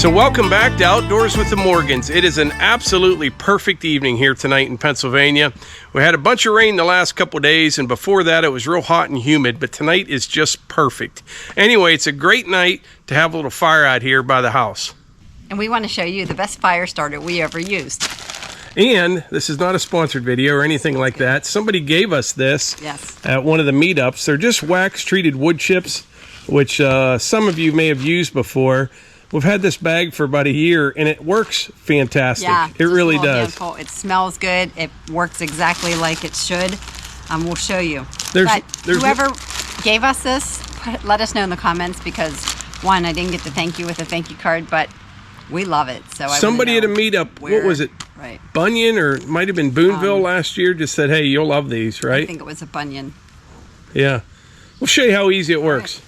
So welcome back to Outdoors with the Morgans. It is an absolutely perfect evening here tonight in Pennsylvania. We had a bunch of rain the last couple of days, and before that it was real hot and humid, but tonight is just perfect. Anyway, it's a great night to have a little fire out here by the house. And we want to show you the best fire starter we ever used. And this is not a sponsored video or anything like that. Somebody gave us this at one of the meetups. They're just wax treated wood chips, which some of you may have used before. We've had this bag for about a year, and it works fantastic. Yeah, it really does. Handful. It smells good. It works exactly like it should. We'll show you. There's whoever gave us this, let us know in the comments, because one, I didn't get to thank you with a thank you card, but we love it. So somebody at a meetup, what was it? Right. Bunyan, or it might have been Boonville last year, just said, hey, you'll love these, right? I think it was a Bunyan. Yeah. We'll show you how easy it works.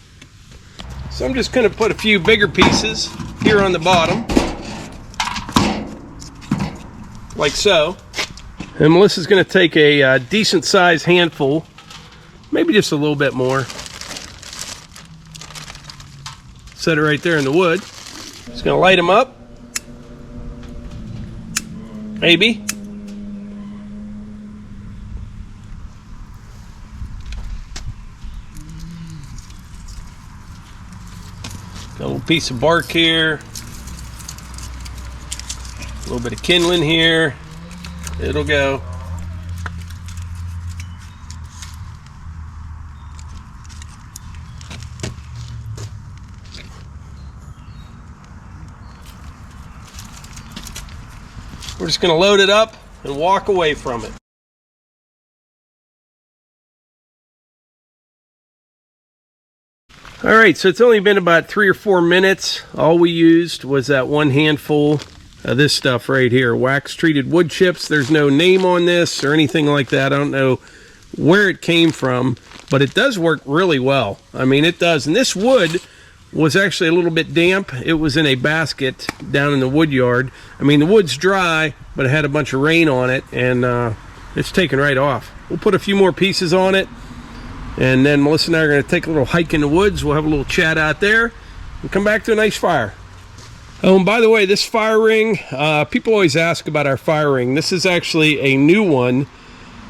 So I'm just going to put a few bigger pieces here on the bottom, like so. And Melissa's going to take a decent sized handful, maybe just a little bit more. Set it right there in the wood. Just going to light them up. Maybe. Got a little piece of bark here, a little bit of kindling here. It'll go. We're just going to load it up and walk away from it. All right, so it's only been about 3 or 4 minutes. All we used was that one handful of this stuff right here, wax treated wood chips. There's no name on this or anything like that. I don't know where it came from, but it does work really well. I mean, it does. And this wood was actually a little bit damp. It was in a basket down in the wood yard. I mean, the wood's dry, but it had a bunch of rain on it, and it's taken right off. We'll put a few more pieces on it, and then Melissa and I are going to take a little hike in the woods. We'll have a little chat out there and come back to a nice fire. Oh, and by the way, this fire ring, people always ask about our fire ring. This is actually a new one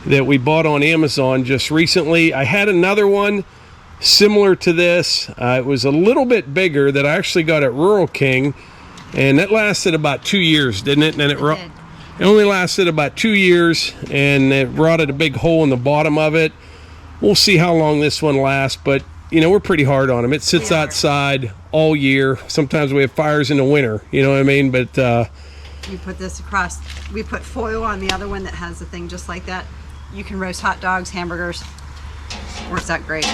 that we bought on Amazon just recently. I had another one similar to this. It was a little bit bigger that I actually got at Rural King, and that lasted about 2 years, didn't it? And it only lasted about 2 years, and it rotted a big hole in the bottom of it. We'll see how long this one lasts, but you know, we're pretty hard on them. It sits outside all year. Sometimes we have fires in the winter, you know what I mean? But you put this across. We put foil on the other one that has a thing just like that. You can roast hot dogs, hamburgers. Works out great.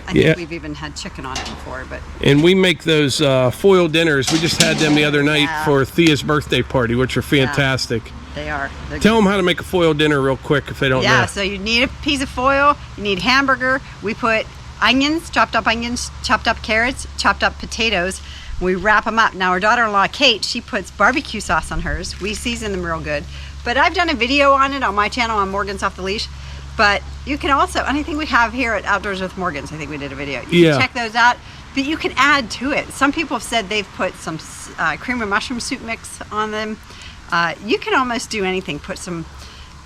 I think we've even had chicken on it before, but. And we make those foil dinners. We just had them the other night for Thea's birthday party, which are fantastic. They are. Tell them how to make a foil dinner real quick if they don't know. Yeah, so you need a piece of foil, you need hamburger. We put onions, chopped up carrots, chopped up potatoes. We wrap them up. Now our daughter-in-law, Kate, she puts barbecue sauce on hers. We season them real good. But I've done a video on it on my channel on Morgan's Off the Leash. But you can also, and I think we have here at Outdoors with Morgans, I think we did a video. You can check those out, but you can add to it. Some people have said they've put some cream and mushroom soup mix on them. You can almost do anything. Put some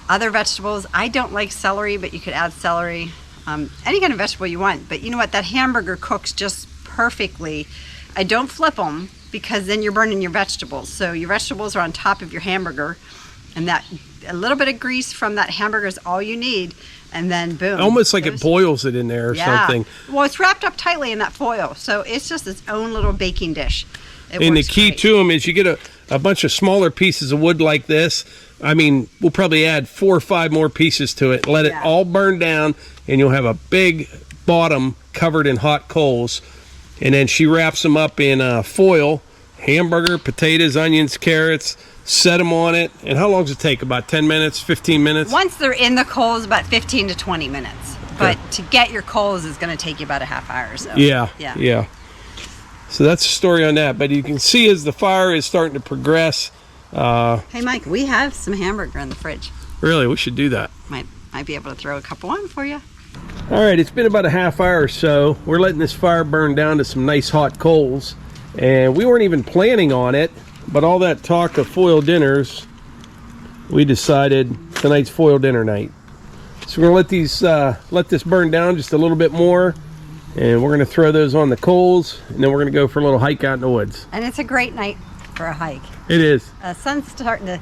other vegetables. I don't like celery, but you could add celery. Any kind of vegetable you want. But you know what? That hamburger cooks just perfectly. I don't flip them because then you're burning your vegetables. So your vegetables are on top of your hamburger, and that a little bit of grease from that hamburger is all you need, and then boom. Almost like it boils it in there or something. Well, it's wrapped up tightly in that foil, so it's just its own little baking dish. And the key to them is you get a bunch of smaller pieces of wood like this. I mean, we'll probably add 4 or 5 more pieces to it. Let it all burn down, and you'll have a big bottom covered in hot coals. And then she wraps them up in foil, hamburger, potatoes, onions, carrots, set them on it. And how long does it take? About 10 minutes, 15 minutes? Once they're in the coals, about 15 to 20 minutes. Okay. But to get your coals is going to take you about a half hour or so. Yeah. So that's the story on that. But you can see as the fire is starting to progress. Hey, Mike, we have some hamburger in the fridge. Really? We should do that. Might be able to throw a couple on for you. All right, it's been about a half hour or so. We're letting this fire burn down to some nice hot coals. And we weren't even planning on it, but all that talk of foil dinners, we decided tonight's foil dinner night. So we're gonna let this burn down just a little bit more, and we're gonna throw those on the coals, and then we're gonna go for a little hike out in the woods. And it's a great night for a hike. It is. Sun's starting to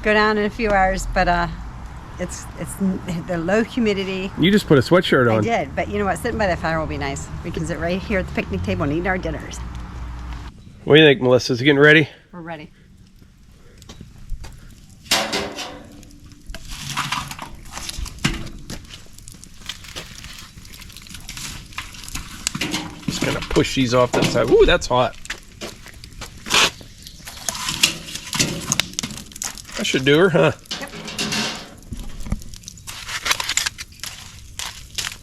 go down in a few hours, but it's the low humidity. You just put a sweatshirt on. I did, but you know what? Sitting by the fire will be nice. We can sit right here at the picnic table and eat our dinners. What do you think, Melissa? Is it getting ready? We're ready. Just gonna push these off to the side. Ooh, that's hot. That should do her, huh? Yep.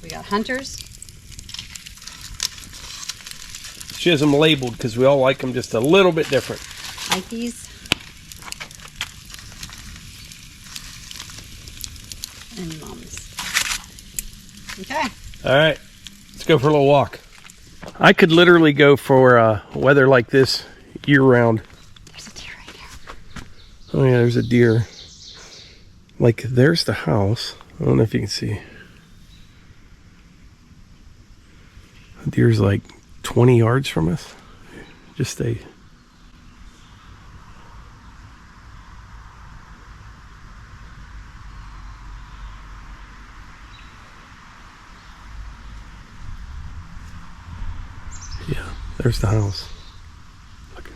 We got hunters. She has them labeled because we all like them just a little bit different. Nikes. And mums. Okay. All right, let's go for a little walk. I could literally go for weather like this year round. There's a deer right there. Oh yeah, there's a deer. Like, there's the house. I don't know if you can see. The deer's like 20 yards from us. Just stay. Yeah, there's the house. Look.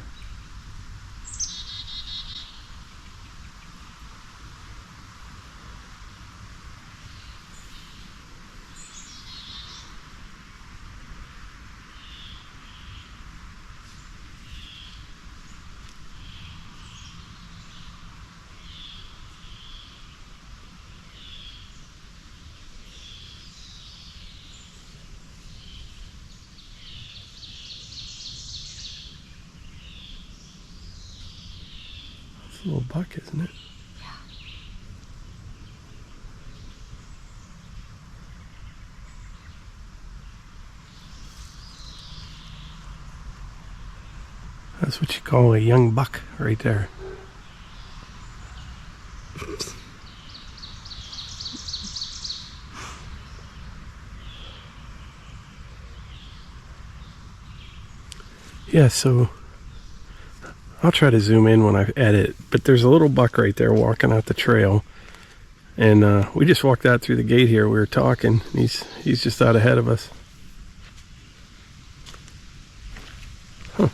It's a little buck, isn't it? Yeah. That's what you call a young buck right there. Yeah, so I'll try to zoom in when I edit, but there's a little buck right there walking out the trail, and we just walked out through the gate here. We were talking. He's just out ahead of us. Huh.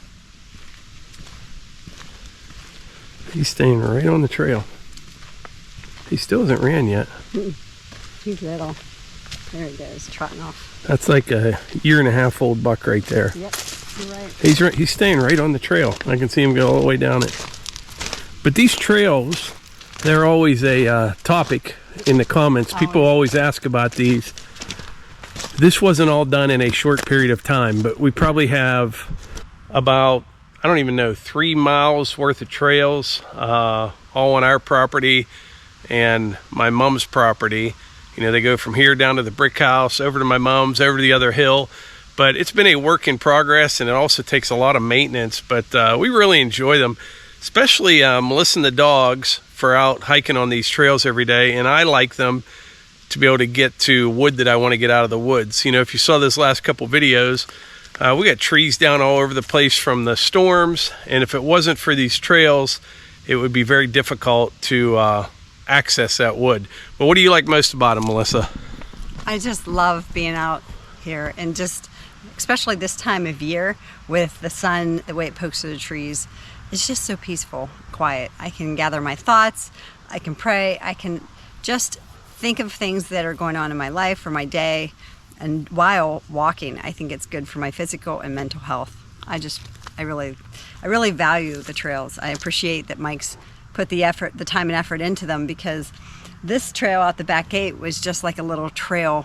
He's staying right on the trail. He still hasn't ran yet. He's little. There he goes, trotting off. That's like a 1.5-year old buck right there. Yep, you're right. He's staying right on the trail. I can see him go all the way down it. But these trails, they're always a topic in the comments. People always ask about these. This wasn't all done in a short period of time, but we probably have about, I don't even know, 3 miles worth of trails, all on our property and my mom's property. You know, they go from here down to the brick house, over to my mom's, over to the other hill. But it's been a work in progress, and it also takes a lot of maintenance. But we really enjoy them, especially Melissa and the dogs for out hiking on these trails every day. And I like them to be able to get to wood that I want to get out of the woods. You know, if you saw those last couple videos, we got trees down all over the place from the storms. And if it wasn't for these trails, it would be very difficult to access that wood. But what do you like most about them, Melissa? I just love being out here, and just especially this time of year with the sun, the way it pokes through the trees. It's just so peaceful, quiet. I can gather my thoughts, I can pray, I can just think of things that are going on in my life or my day. And while walking, I think it's good for my physical and mental health. I really value the trails. I appreciate that Mike's put the time and effort into them, because this trail out the back gate was just like a little trail,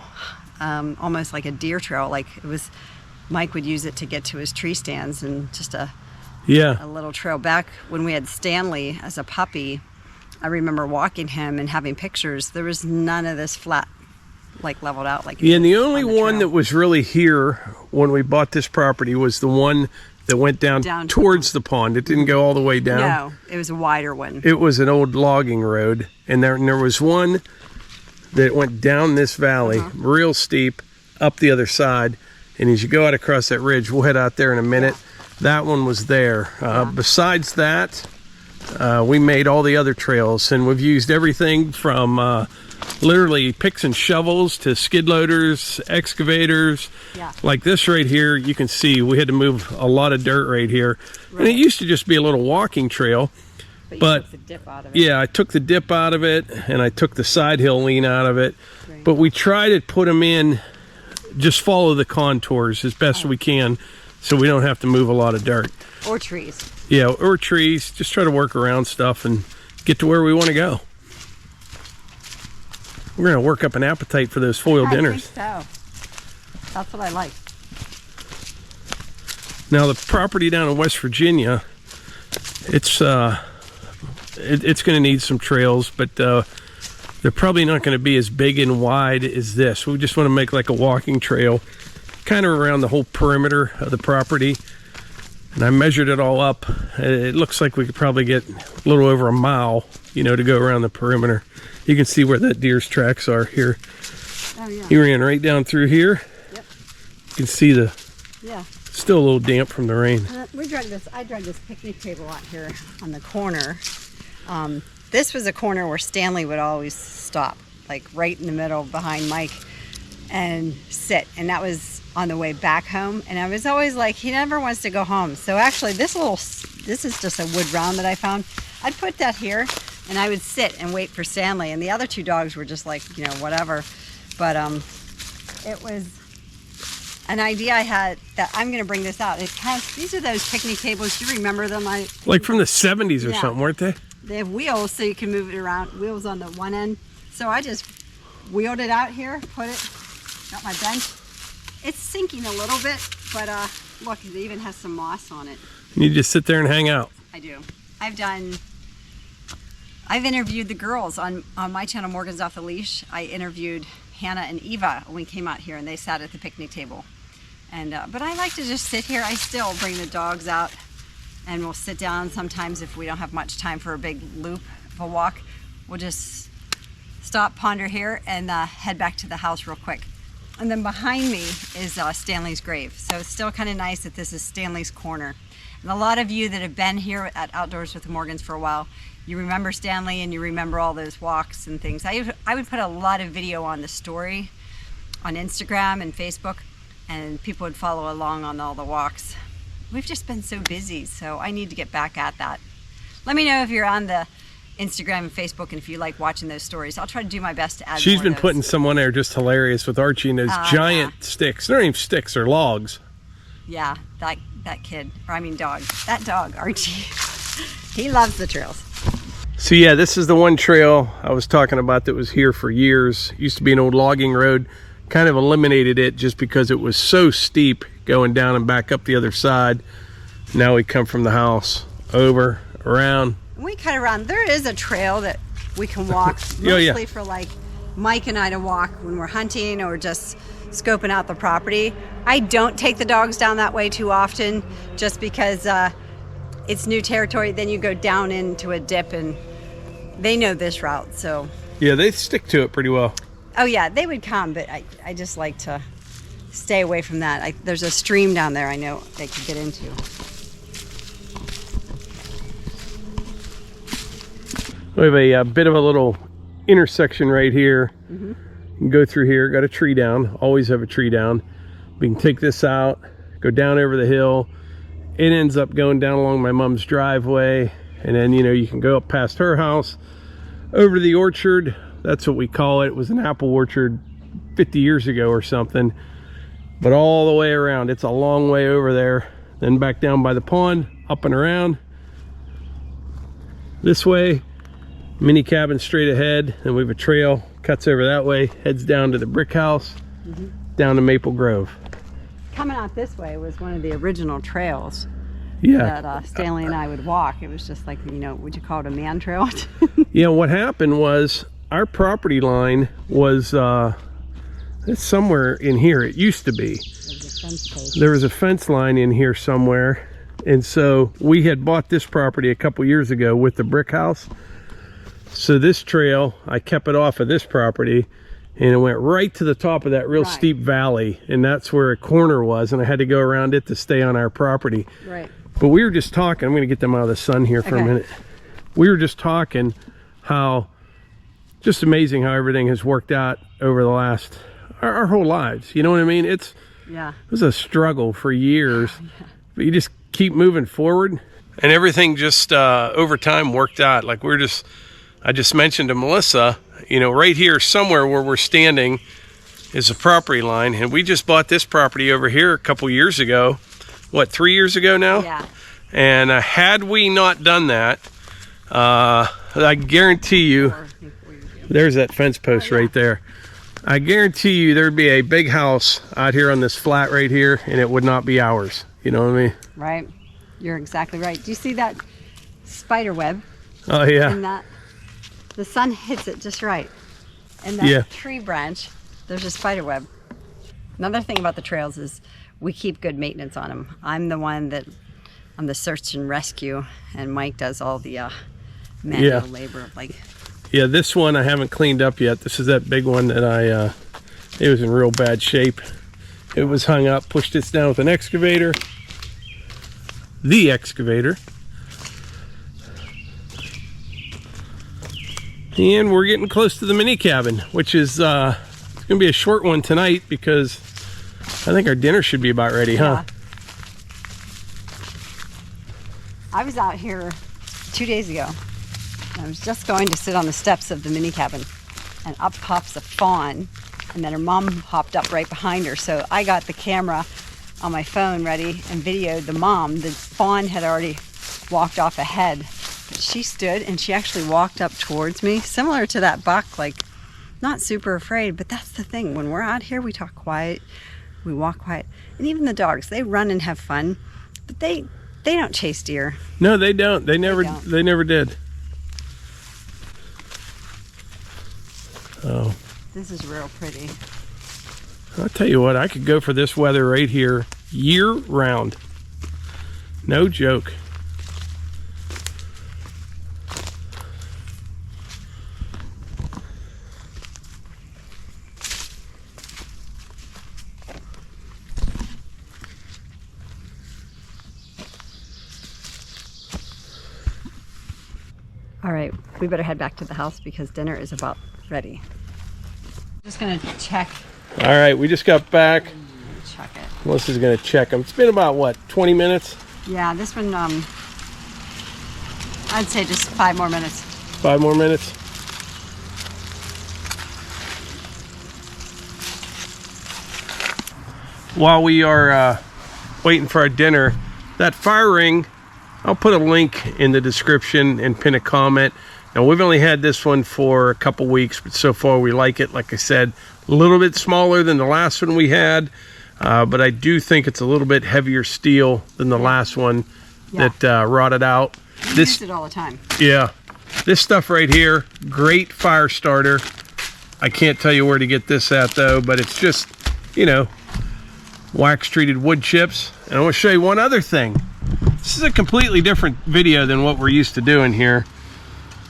almost like a deer trail. Like it was, Mike would use it to get to his tree stands, and just a little trail. Back when we had Stanley as a puppy, I remember walking him and having pictures. There was none of this flat, like leveled out. Like yeah, and the only one that was really here when we bought this property was the one that went down towards the pond. It didn't go all the way down. No, it was a wider one. It was an old logging road, and there was one that went down this valley, real steep, up the other side. And as you go out across that ridge, we'll head out there in a minute. That one was there. Besides that, we made all the other trails, and we've used everything from literally picks and shovels to skid loaders, excavators. Like this right here, you can see we had to move a lot of dirt right here. And it used to just be a little walking trail. But took the dip out of it. Yeah, I took the dip out of it, and I took the side hill lean out of it. But we try to put them in, just follow the contours as best we can, so we don't have to move a lot of dirt. Or trees. Yeah, or trees. Just try to work around stuff and get to where we want to go. We're going to work up an appetite for those foil dinners. I think so. That's what I like. Now, the property down in West Virginia, it's going to need some trails, but they're probably not going to be as big and wide as this. We just want to make like a walking trail kind of around the whole perimeter of the property. And I measured it all up. It looks like we could probably get a little over a mile, you know, to go around the perimeter. You can see where that deer's tracks are here. Oh, yeah. He ran right down through here. Yep. You can see the, yeah. Still a little damp from the rain. I dragged this picnic table out here on the corner. This was a corner where Stanley would always stop, like right in the middle behind Mike, and sit. And that was on the way back home. And I was always like, he never wants to go home. So actually this is just a wood round that I found. I'd put that here, and I would sit and wait for Stanley. And the other two dogs were just like, you know, whatever. But it was an idea I had that I'm going to bring this out. It has, these are those picnic tables. Do you remember them? Like from the 70s or something, weren't they? They have wheels so you can move it around. Wheels on the one end. So I just wheeled it out here, got my bench. It's sinking a little bit, but look, it even has some moss on it. You just sit there and hang out. I do. I've interviewed the girls on my channel, Morgan's Off the Leash. I interviewed Hannah and Eva when we came out here, and they sat at the picnic table. And but I like to just sit here. I still bring the dogs out, and we'll sit down sometimes if we don't have much time for a big loop of a walk. We'll just stop, ponder here, and head back to the house real quick. And then behind me is Stanley's grave. So it's still kind of nice that this is Stanley's corner. And a lot of you that have been here at Outdoors with the Morgans for a while, you remember Stanley and you remember all those walks and things. I would put a lot of video on the story on Instagram and Facebook, and people would follow along on all the walks. We've just been so busy, so I need to get back at that. Let me know if you're on the Instagram and Facebook, and if you like watching those stories. I'll try to do my best to add She's more been of those. putting some on there just hilarious with Archie and those giant sticks. They're not even sticks, they're logs. Yeah, that kid, or I mean dog. That dog, Archie. He loves the trails. So yeah, this is the one trail I was talking about that was here for years. It used to be an old logging road. Kind of eliminated it just because it was so steep going down and back up the other side. Now we come from the house over, around. We cut around. There is a trail that we can walk, mostly for like Mike and I to walk when we're hunting or just scoping out the property. I don't take the dogs down that way too often just because it's new territory. Then you go down into a dip, and they know this route, so. Yeah, they stick to it pretty well. Oh yeah, they would come, but I just like to stay away from that. There's a stream down there I know they could get into. We have a bit of a little intersection right here. You can go through here, got a tree down, always have a tree down. We can take this out, go down over the hill. It ends up going down along my mom's driveway, and then, you know, you can go up past her house, over to the orchard. That's what we call it. It was an apple orchard 50 years ago or something, but all the way around. It's a long way over there, then back down by the pond, up and around this way. Mini cabin straight ahead, and we have a trail cuts over that way, heads down to the brick house, down to Maple Grove. Coming out this way was one of the original trails that Stanley and I would walk. It was just like, you know, would you call it a man trail? Yeah, what happened was our property line was it's somewhere in here. It used to be. There was a fence line in here somewhere, And so we had bought this property a couple years ago with the brick house. So this trail, I kept it off of this property, and it went right to the top of that real steep valley, and that's where a corner was, and I had to go around it to stay on our property. Right. But we were just talking, I'm going to get them out of the sun here for a minute. We were just talking how just amazing how everything has worked out over the last our whole lives. You know what I mean? It was a struggle for years, but you just keep moving forward, and everything just over time worked out. Like I just mentioned to Melissa, you know, right here somewhere where we're standing is a property line, and we just bought this property over here a couple years ago. What, 3 years ago now? Yeah. And had we not done that, I guarantee you, there's that fence post right there. I guarantee you there'd be a big house out here on this flat right here, and it would not be ours. You know what I mean? Right. You're exactly right. Do you see that spider web? Oh, yeah. And that the sun hits it just right. And that tree branch, there's a spider web. Another thing about the trails is we keep good maintenance on them. I'm the one that on the search and rescue, and Mike does all the manual labor of like. Yeah, this one I haven't cleaned up yet. This is that big one that it was in real bad shape. It was hung up, pushed this down with an excavator. The excavator. And we're getting close to the mini cabin, which is it's gonna be a short one tonight because I think our dinner should be about ready, huh? I was out here 2 days ago. I was just going to sit on the steps of the mini cabin, and up pops a fawn, and then her mom hopped up right behind her. So I got the camera on my phone ready and videoed the mom. The fawn had already walked off ahead. But she stood and she actually walked up towards me, similar to that buck, like not super afraid. But that's the thing, when we're out here, we talk quiet, we walk quiet, and even the dogs, they run and have fun, but they don't chase deer. No, they don't. They never did. Oh, this is real pretty. I'll tell you what, I could go for this weather right here year round. No joke. All right, we better head back to the house because dinner is about ready. Just gonna check. All right, we just got back. Check it. Melissa's gonna check them. It's been about what, 20 minutes? Yeah, this one, I'd say just 5 more minutes. 5 more minutes? While we are waiting for our dinner, that fire ring, I'll put a link in the description and pin a comment. Now, we've only had this one for a couple weeks, but so far we like it. Like I said, a little bit smaller than the last one we had, but I do think it's a little bit heavier steel than the last one that rotted out. We use it all the time. Yeah. This stuff right here, great fire starter. I can't tell you where to get this at, though, but it's just, you know, wax-treated wood chips. And I want to show you one other thing. This is a completely different video than what we're used to doing here.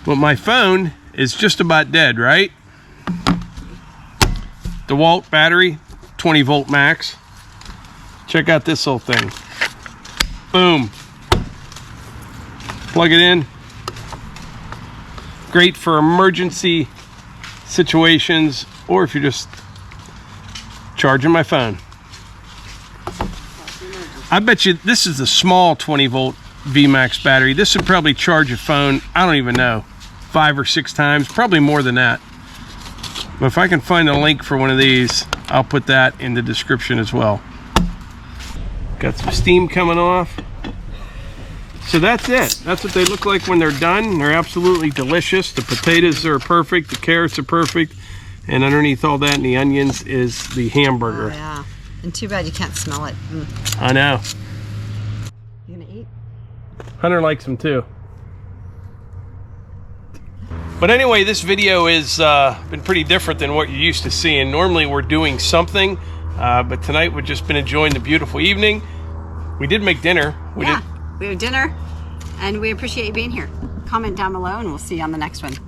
But my phone is just about dead, right? DeWalt battery, 20 volt max. Check out this little thing. Boom. Plug it in. Great for emergency situations, or if you're just charging my phone. I bet you this is the small 20 volt VMAX battery. This would probably charge a phone, I don't even know, 5 or 6 times, probably more than that. But if I can find a link for one of these, I'll put that in the description as well. Got some steam coming off. So that's it. That's what they look like when they're done. They're absolutely delicious. The potatoes are perfect, the carrots are perfect, and underneath all that and the onions is the hamburger. Oh, yeah. And too bad you can't smell it. I know. You gonna eat? Hunter likes them too. But anyway, this video has been pretty different than what you're used to seeing. Normally we're doing something, but tonight we've just been enjoying the beautiful evening. We did make dinner. We We have dinner, and we appreciate you being here. Comment down below, and we'll see you on the next one.